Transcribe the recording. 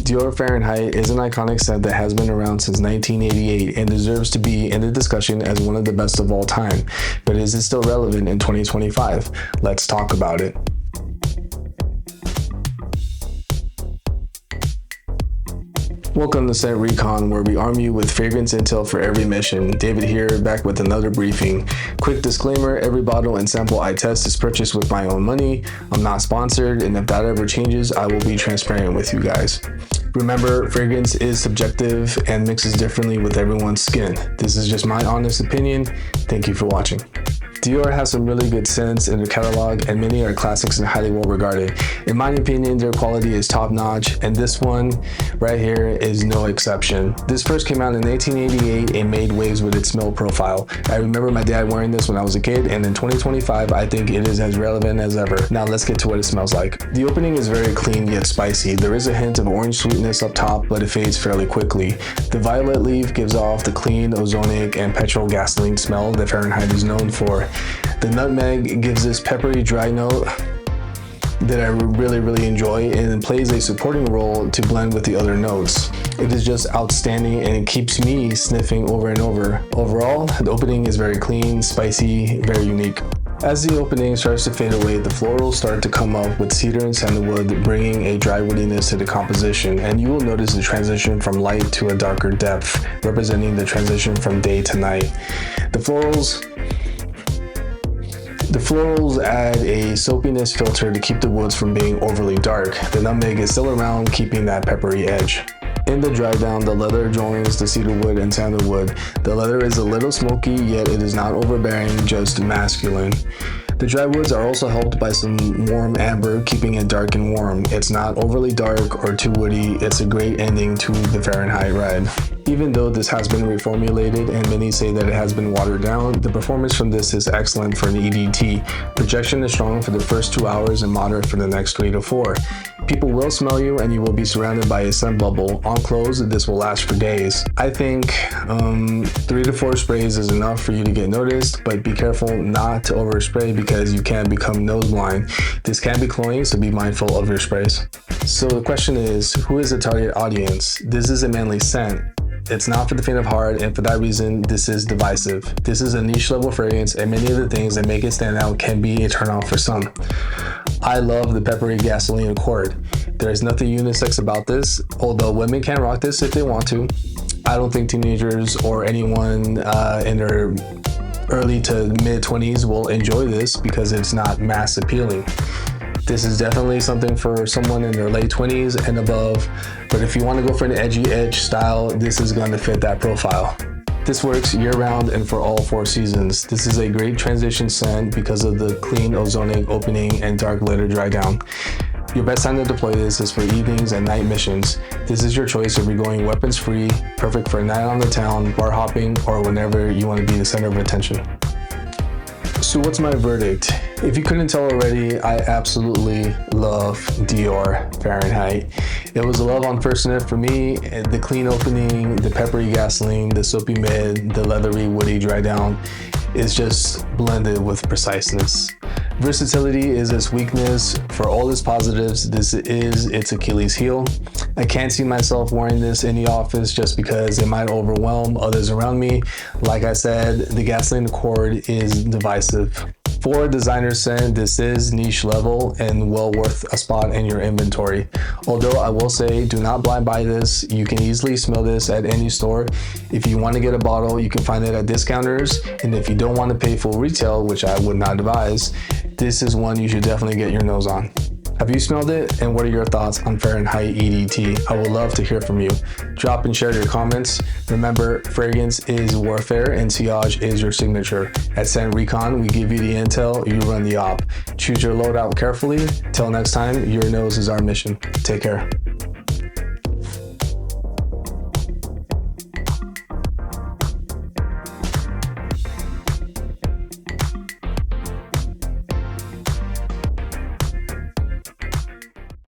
Dior Fahrenheit is an iconic scent that has been around since 1988 and deserves to be in the discussion as one of the best of all time. But is it still relevant in 2025? Let's talk about it. Welcome to Scent Recon, where we arm you with fragrance intel for every mission. David here, back with another briefing. Quick disclaimer, every bottle and sample I test is purchased with my own money. I'm not sponsored, and if that ever changes, I will be transparent with you guys. Remember, fragrance is subjective and mixes differently with everyone's skin. This is just my honest opinion. Thank you for watching. Dior has some really good scents in their catalog, and many are classics and highly well regarded. In my opinion, their quality is top notch, and this one right here is no exception. This first came out in 1988 and made waves with its smell profile. I remember my dad wearing this when I was a kid, and in 2025, I think it is as relevant as ever. Now let's get to what it smells like. The opening is very clean yet spicy. There is a hint of orange sweetness up top, but it fades fairly quickly. The violet leaf gives off the clean, ozonic, and petrol gasoline smell that Fahrenheit is known for. The nutmeg gives this peppery dry note that I really enjoy, and plays a supporting role to blend with the other notes. It is just outstanding, and it keeps me sniffing over and over. Overall, the opening is very clean, spicy, very unique. As the opening starts to fade away, the florals start to come up with cedar and sandalwood, bringing a dry woodiness to the composition, and you will notice the transition from light to a darker depth, representing the transition from day to night. The florals add a soapiness filter to keep the woods from being overly dark. The nutmeg is still around, keeping that peppery edge. In the dry down, the leather joins the cedarwood and sandalwood. The leather is a little smoky, yet it is not overbearing, just masculine. The dry woods are also helped by some warm amber, keeping it dark and warm. It's not overly dark or too woody. It's a great ending to the Fahrenheit ride. Even though this has been reformulated and many say that it has been watered down, the performance from this is excellent for an EDT. Projection is strong for the first 2 hours and moderate for the next 3 to 4. People will smell you, and you will be surrounded by a scent bubble. On close, this will last for days. I think 3 to 4 sprays is enough for you to get noticed, but be careful not to overspray because you can become nose blind. This can be cloying, so be mindful of your sprays. So the question is, who is the target audience? This is a manly scent. It's not for the faint of heart, and for that reason, this is divisive. This is a niche level fragrance, and many of the things that make it stand out can be a turnoff for some. I love the peppery gasoline accord. There is nothing unisex about this, although women can rock this if they want to. I don't think teenagers or anyone in their early to mid 20s will enjoy this because it's not mass appealing. This is definitely something for someone in their late 20s and above, but if you want to go for an edgy edge style, this is going to fit that profile. This works year-round and for all 4 seasons. This is a great transition scent because of the clean ozonic opening and dark leather dry down. Your best time to deploy this is for evenings and night missions. This is your choice if you're going weapons free, perfect for a night on the town, bar hopping, or whenever you want to be the center of attention. So what's my verdict? If you couldn't tell already, I absolutely love Dior Fahrenheit. It was a love on first sniff for me. The clean opening, the peppery gasoline, the soapy mid, the leathery woody dry down is just blended with preciseness. Versatility is its weakness. For all its positives, this is its Achilles heel. I can't see myself wearing this in the office just because it might overwhelm others around me. Like I said, the gasoline accord is divisive. For a designer scent, this is niche level and well worth a spot in your inventory. Although I will say, do not blind buy this. You can easily smell this at any store. If you want to get a bottle, you can find it at discounters. And if you don't want to pay full retail, which I would not advise, this is one you should definitely get your nose on. Have you smelled it? And what are your thoughts on Fahrenheit EDT? I would love to hear from you. Drop and share your comments. Remember, fragrance is warfare and sillage is your signature. At Scent Recon, we give you the intel, you run the op. Choose your loadout carefully. Till next time, your nose is our mission. Take care.